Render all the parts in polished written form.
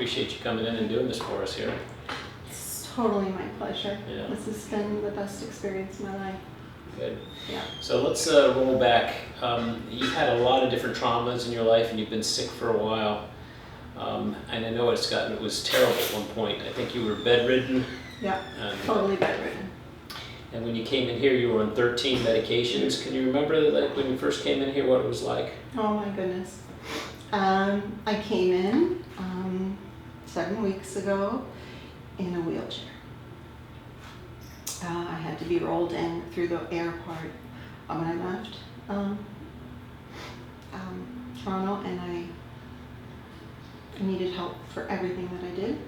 appreciate you coming in and doing this for us here. It's totally my pleasure. Yeah. This has been the best experience of my life. Good. Yeah. So let's roll back. You've had a lot of different traumas in your life, and you've been sick for a while. And I know it was terrible at one point. I think you were bedridden. Yeah, And, totally bedridden. And when you came in here, you were on 13 medications. Can you remember, like, when you first came in here, what it was like? Oh my goodness. I came in 7 weeks ago in a wheelchair. I had to be rolled in through the airport when I left Toronto, and I needed help for everything that I did.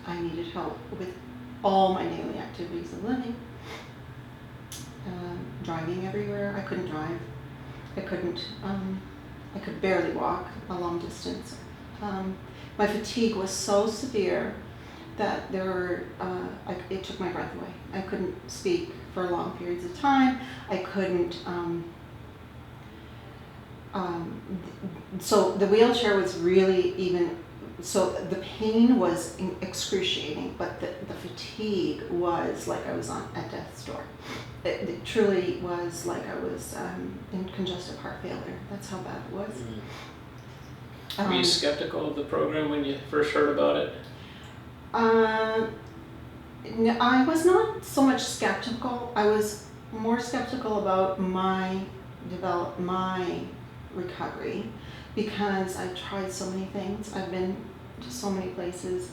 I needed help with all my daily activities of living. Driving everywhere. I couldn't drive. I could barely walk a long distance. My fatigue was so severe that it took my breath away. I couldn't speak for long periods of time. I couldn't, so the wheelchair was really so the pain was excruciating, but the fatigue was like I was at death's door. It truly was like I was in congestive heart failure. That's how bad it was. Were you skeptical of the program when you first heard about it? No, I was not so much skeptical. I was more skeptical about my recovery, because I've tried so many things. I've been to so many places.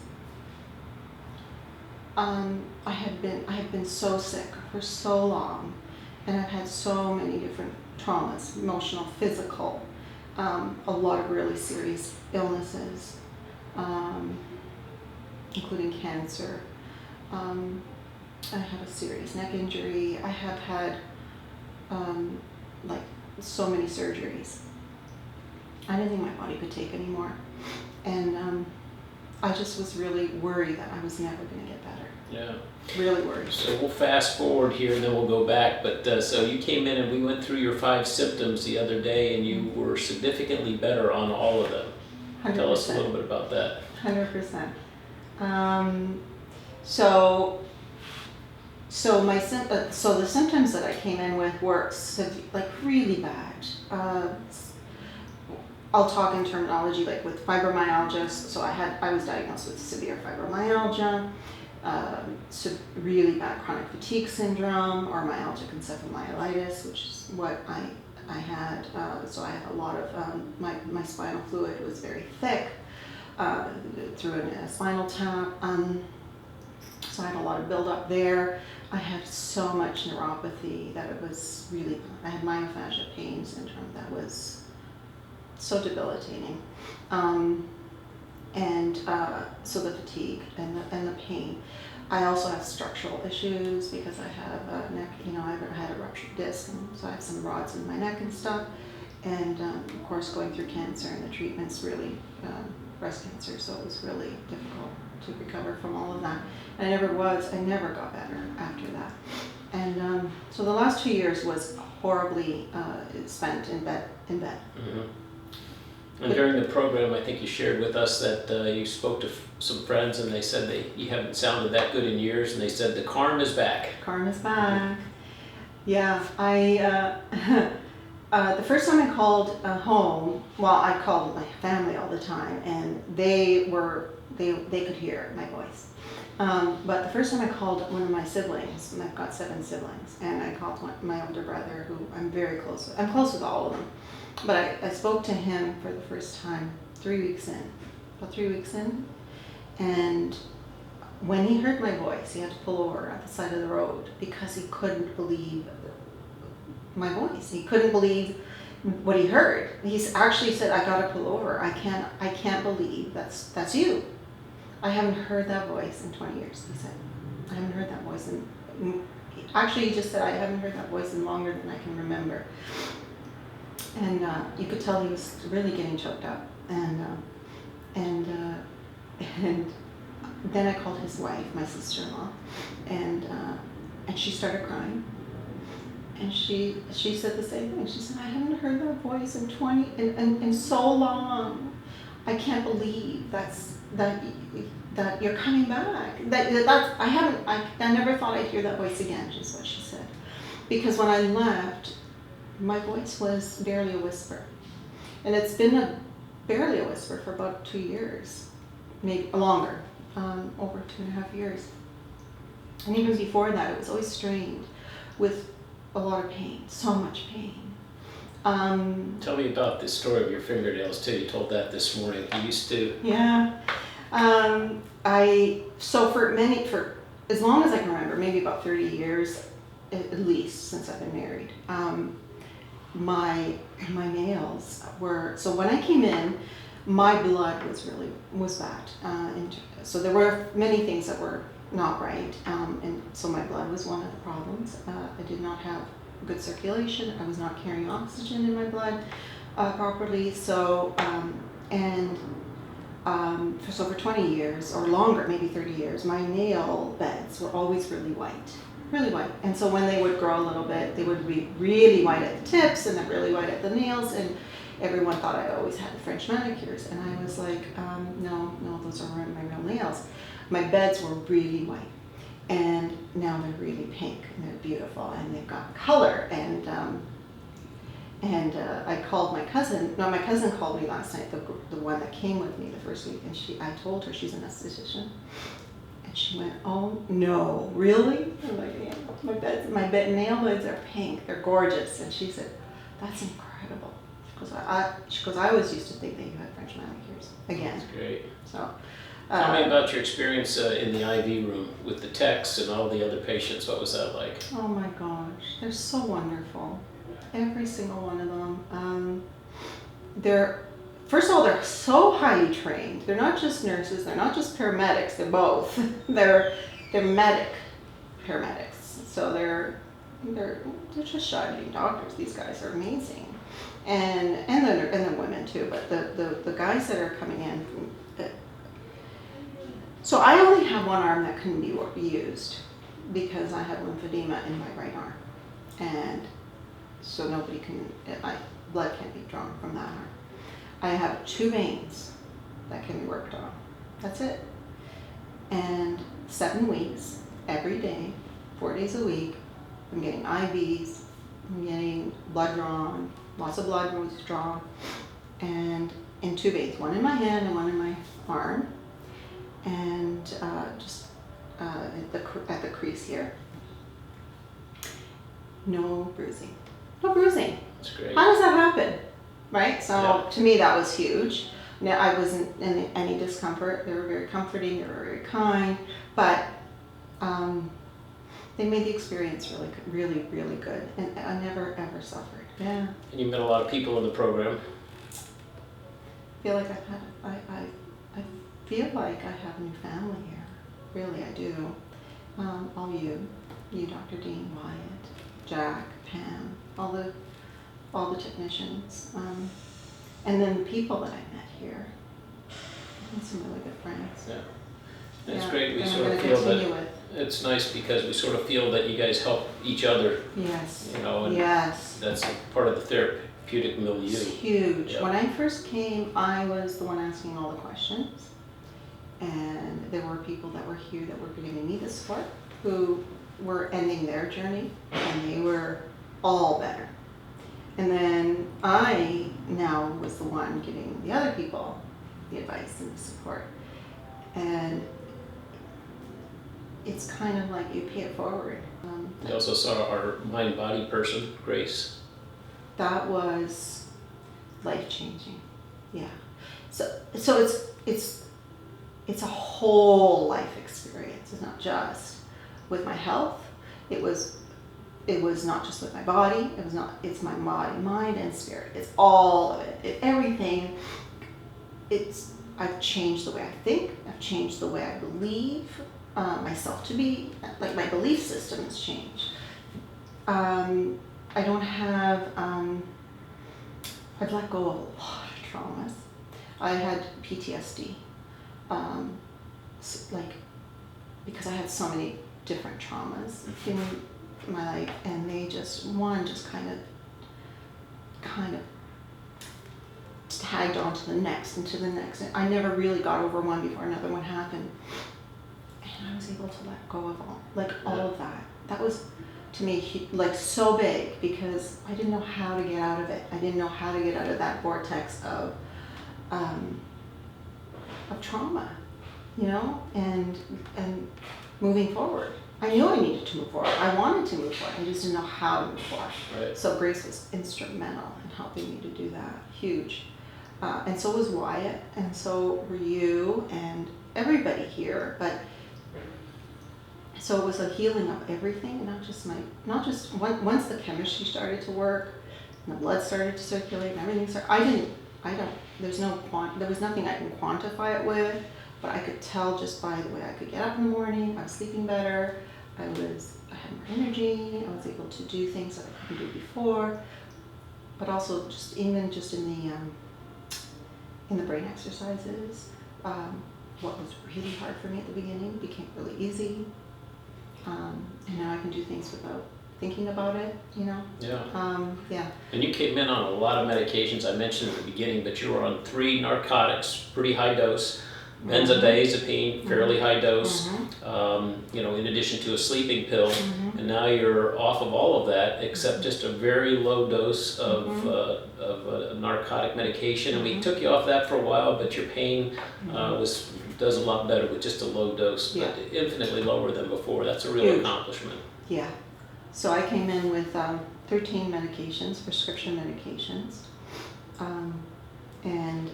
I have been so sick for so long, and I've had so many different traumas, emotional, physical, a lot of really serious illnesses, including cancer. I have a serious neck injury. I have had like so many surgeries. I didn't think my body could take anymore, and I just was really worried that I was never going to get better. Yeah. Really worried. So we'll fast forward here and then we'll go back. But so you came in and we went through your 5 symptoms the other day, and you were significantly better on all of them. 100%. Tell us a little bit about that. 100%. So the symptoms that I came in with were like really bad. I'll talk in terminology like with fibromyalgia. So I was diagnosed with severe fibromyalgia, really bad chronic fatigue syndrome, or myalgic encephalomyelitis, which is what I had. So I had a lot of my spinal fluid was very thick through a spinal tap. So I had a lot of buildup there. I had so much neuropathy that it was really, I had myophagia pain syndrome that was so debilitating. So the fatigue and the pain. I also have structural issues because I have a neck, I had a ruptured disc, and so I have some rods in my neck and stuff. And of course, going through cancer and the treatments, really breast cancer, so it was really difficult to recover from all of that. I never got better after that. And so the last 2 years was horribly spent in bed. Mm-hmm. And during the program, I think you shared with us that you spoke to some friends, and they said you haven't sounded that good in years, and they said the calm is back. Calm is back. Yeah, the first time I called home, well, I called my family all the time, and they could hear my voice. But the first time I called one of my siblings, and I've got 7 siblings, and I called my older brother, who I'm very close with. I'm close with all of them. But I spoke to him for the first time about 3 weeks in. And when he heard my voice, he had to pull over at the side of the road because he couldn't believe my voice. He couldn't believe what he heard. He actually said, "I gotta pull over. I can't believe that's you. I haven't heard that voice in 20 years." He said, "I haven't heard that voice actually he just said, "I haven't heard that voice in longer than I can remember." And you could tell he was really getting choked up. And then I called his wife, my sister-in-law, and she started crying. And she said the same thing. She said, "I haven't heard that voice in so long. I can't believe that you're coming back. I never thought I'd hear that voice again, is what she said. Because when I left, my voice was barely a whisper. And it's been barely a whisper for about 2 years, maybe longer, over 2.5 years. And even before that, it was always strained with a lot of pain, so much pain. Tell me about this story of your fingernails too. You told that this morning. You used to. Yeah. For as long as I can remember, maybe about 30 years at least since I've been married, my nails were, so when I came in, my blood was bad. So there were many things that were not right, and so my blood was one of the problems. I did not have good circulation. I was not carrying oxygen in my blood properly. So for 20 years or longer, maybe 30 years, my nail beds were always really white. Really white. And so when they would grow a little bit, they would be really white at the tips and then really white at the nails, and everyone thought I always had the French manicures. And I was like, no, those aren't my real nails. My beds were really white. And now they're really pink and they're beautiful and they've got color. And I called my cousin. No, my cousin called me last night, the one that came with me the first week, and I told her, she's an esthetician. And she went, "Oh no, really?" I'm like, "Yeah, my nail beds are pink. They're gorgeous." And she said, "That's incredible." She goes, "I always used to think that you had French manicures." Again. That's great. So. Tell me about your experience in the IV room with the techs and all the other patients. What was that like? Oh my gosh, they're so wonderful. Every single one of them. First of all, they're so highly trained. They're not just nurses, they're not just paramedics, they're both. they're paramedics. So they're just shining doctors. These guys are amazing. And the women too, but the guys that are coming in from, so I only have one arm that can be used because I have lymphedema in my right arm, and so blood can't be drawn from that arm. I have 2 veins that can be worked on. That's it. And 7 weeks, every day, 4 days a week, I'm getting IVs, I'm getting blood drawn, lots of blood was drawn, and in 2 veins, one in my hand and one in my arm. And just at the crease here. No bruising. No bruising. That's great. How does that happen? Right? So to me that was huge. Now, I wasn't in any discomfort. They were very comforting, they were very kind, but they made the experience really, really good. And I never ever suffered. Yeah. And you met a lot of people in the program. I feel like I feel like I have a new family here. Really, I do. All you, Dr. Dean, Wyatt, Jack, Pam, all the technicians, and then the people that I met here. And some really good friends. Yeah, that's great. We and sort of feel that it's nice because we sort of feel that you guys help each other. Yes. You know, and yes. That's part of the therapeutic milieu. It's huge. Yep. When I first came, I was the one asking all the questions. And there were people that were here that were giving me the support, who were ending their journey, and they were all better. And then I now was the one giving the other people the advice and the support. And it's kind of like you pay it forward. We also saw our mind-body person, Grace. That was life-changing. Yeah. So it's a whole life experience. It's not just with my health. It was not just with my body. It's my body, mind, and spirit. It's all of it. Everything. I've changed the way I think. I've changed the way I believe myself to be. Like, my belief system has changed. I don't have. I've let go of a lot of traumas. I had PTSD. Because I had so many different traumas in my life, and one just kind of tagged on to the next and to the next. And I never really got over one before another one happened. And I was able to let go of all of that. That was, to me, like so big, because I didn't know how to get out of it. I didn't know how to get out of that vortex of trauma, you know, and moving forward. I knew I needed to move forward. I wanted to move forward. I just didn't know how to move forward. Right. So Grace was instrumental in helping me to do that. Huge. And so was Wyatt, and so were you, and everybody here. But so it was a healing of everything, not just once the chemistry started to work, and the blood started to circulate, and everything started. There was nothing I can quantify it with, but I could tell just by the way I could get up in the morning. I was sleeping better. I had more energy. I was able to do things that I couldn't do before. But also just in the brain exercises, what was really hard for me at the beginning became really easy. And now I can do things without thinking about it, you know? Yeah. Yeah. And you came in on a lot of medications. I mentioned at the beginning, but you were on 3 narcotics, pretty high dose. Benzodiazepine, fairly high dose, in addition to a sleeping pill. And now you're off of all of that, except just a very low dose of a narcotic medication. And we took you off that for a while, but your pain does a lot better with just a low dose, but infinitely lower than before. That's a real accomplishment. Yeah. So I came in with 13 medications, prescription medications, and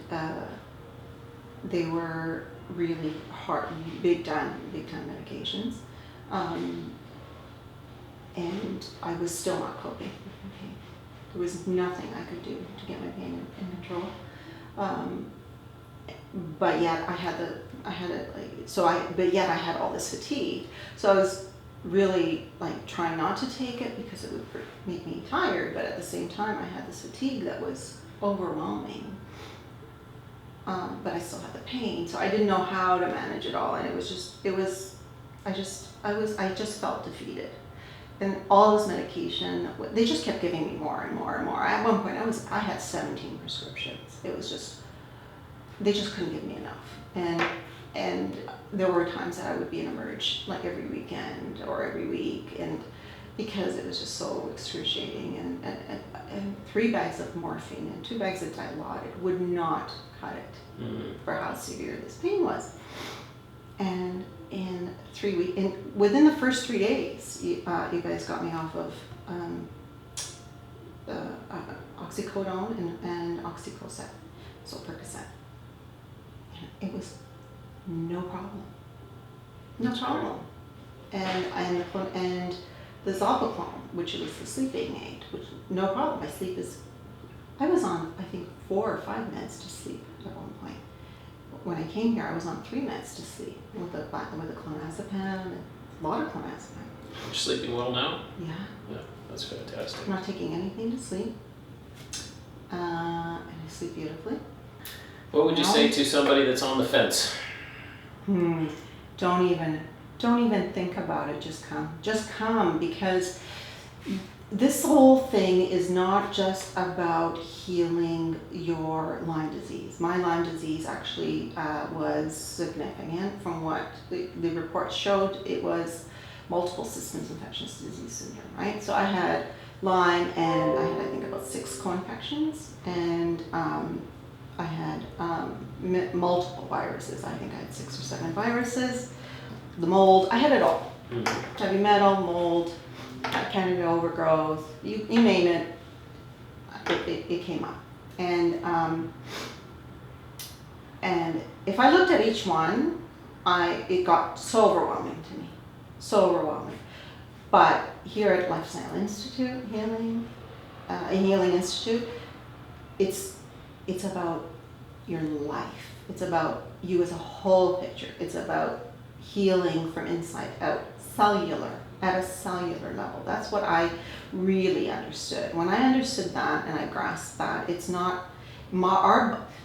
they were really hard, big time medications, and I was still not coping with my pain. There was nothing I could do to get my pain in control. But yet I had all this fatigue. So I was really like trying not to take it because it would make me tired, but at the same time I had this fatigue that was overwhelming. But I still had the pain, so I didn't know how to manage it all, and I just felt defeated. And all this medication, they just kept giving me more and more and more. At one point, I had 17 prescriptions. It was just, they just couldn't give me enough. And there were times that I would be in Emerge like every weekend or every week, and because it was just so excruciating. And 3 bags of morphine and 2 bags of Dilaudid would not cut it for how severe this pain was. And in 3 weeks, within the first 3 days, you guys got me off of oxycodone and oxycodone, so Percocet. And it was no problem. No problem. And the Zopiclone, which was the sleeping aid, which no problem. I was on, I think, 4 or 5 meds to sleep at one point. When I came here, I was on 3 meds to sleep with the clonazepam and a lot of clonazepam. You're sleeping well now? Yeah. Yeah, that's fantastic. I'm not taking anything to sleep. And I sleep beautifully. What would you say to somebody that's on the fence? Don't even think about it. Just come, because this whole thing is not just about healing your Lyme disease. My Lyme disease actually was significant from what the report showed. It was multiple system infectious disease syndrome, right? So I had Lyme, and I had, I think, about 6 co-infections, and I had multiple viruses. I think I had 6 or 7 viruses. The mold, I had it all. Heavy metal, mold, Candida overgrowth, you name it, it came up. And if I looked at each one, it got so overwhelming to me, so overwhelming. But here at Lifestyle Institute, Healing Institute, it's about your life. It's about you as a whole picture. It's about healing from inside out, at a cellular level. That's what I really understood. When I understood that and I grasped that, it's not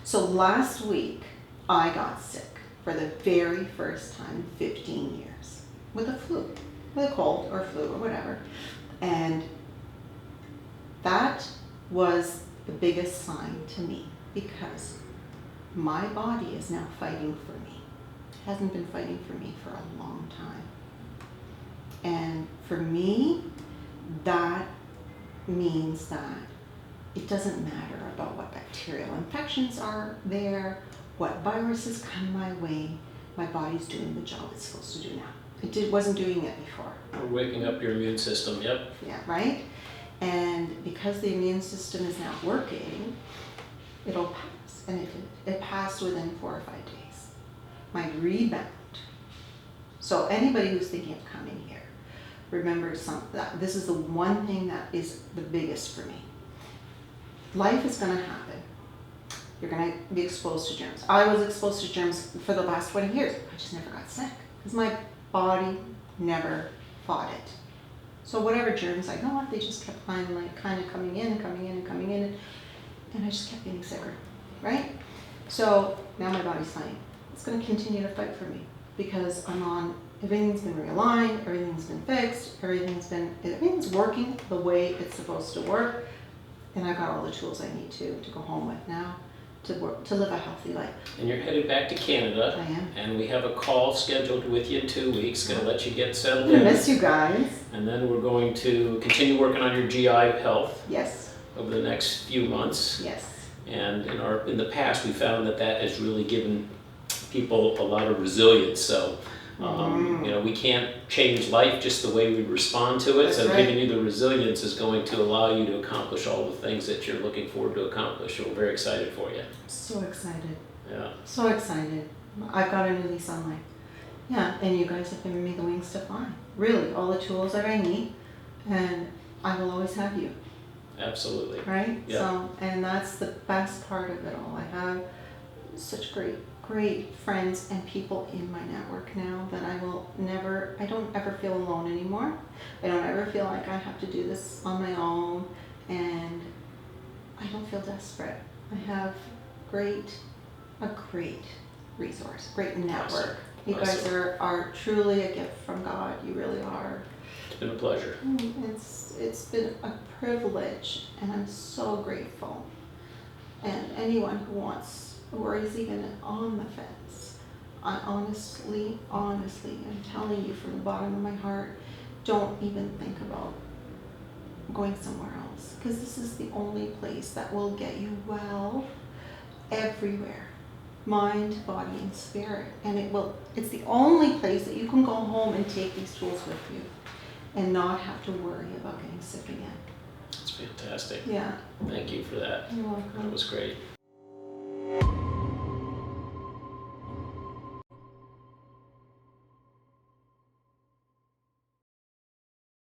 so last week I got sick for the very first time in 15 years with a flu, with a cold or flu or whatever. And that was the biggest sign to me because my body is now fighting for me. It hasn't been fighting for me for a long time. And for me, that means that it doesn't matter about what bacterial infections are there, what viruses come my way, my body's doing the job it's supposed to do now. Wasn't doing it before. We're waking up your immune system, yep. Yeah, right? And because the immune system is now working, it'll pass. And it passed within 4 or 5 days. My rebound. So anybody who's thinking of coming here, remember that this is the one thing that is the biggest for me. Life is going to happen. You're going to be exposed to germs. I was exposed to germs for the last 20 years. I just never got sick because my body never fought it. So whatever germs I got, they just kept kind of coming in, and I just kept getting sicker, right? So now my body's fighting. It's going to continue to fight for me because everything's been realigned, everything's been fixed, everything's working the way it's supposed to work, and I got all the tools I need to go home with now to live a healthy life. And you're headed back to Canada. I am. And we have a call scheduled with you in 2 weeks, going to let you get settled I in. miss you guys. And then we're going to continue working on your GI health Yes. over the next few months. Yes. And in the past, we found that has really given people a lot of resilience. So, we can't change life just the way we respond to it. That's so right. giving you the resilience is going to allow you to accomplish all the things that you're looking forward to accomplish. So we're very excited for you. So excited. Yeah. So excited. I've got a new lease on life. Yeah, and you guys have given me the wings to fly. Really, all the tools that I need, and I will always have you. Absolutely. Right? Yeah. So, and that's the best part of it all. I have such great friends and people in my network now that I don't ever feel alone anymore. I don't ever feel like I have to do this on my own, and I don't feel desperate. I have a great resource, great network. Awesome. You guys are truly a gift from God. You really are. It's been a pleasure. It's been a privilege, and I'm so grateful. And anyone who is even on the fence, I honestly, I'm telling you from the bottom of my heart, don't even think about going somewhere else, because this is the only place that will get you well everywhere. Mind, body, and spirit. And it's the only place that you can go home and take these tools with you and not have to worry about getting sick again. It's fantastic. Yeah. Thank you for that. You're welcome. That was great.